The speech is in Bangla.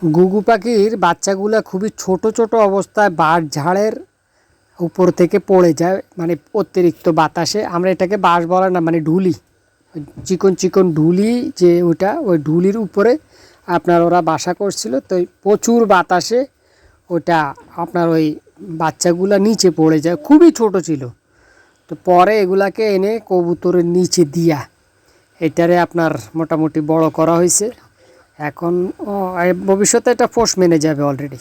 ঘুঘু পাখির বাচ্চাগুলা খুবই ছোট ছোট অবস্থায় বাঁশ ঝাড়ের উপর থেকে পড়ে যায়, মানে অতিরিক্ত বাতাসে। আমরা এটাকে বাঁশ বলা না, মানে ঢুলি, চিকন চিকন ঢুলি, যে ওটা ওই ঢুলির উপরে আপনার ওরা বাসা করছিল। তো প্রচুর বাতাসে ওটা আপনার ওই বাচ্চাগুলা নিচে পড়ে যায়, খুবই ছোট ছিল। তো পরে এগুলাকে এনে কবুতরের নিচে দিয়া এটারে আপনার মোটামুটি বড় করা হয়েছে। এখন ভবিষ্যতে এটা পোষ মেনে যাবে অলরেডি।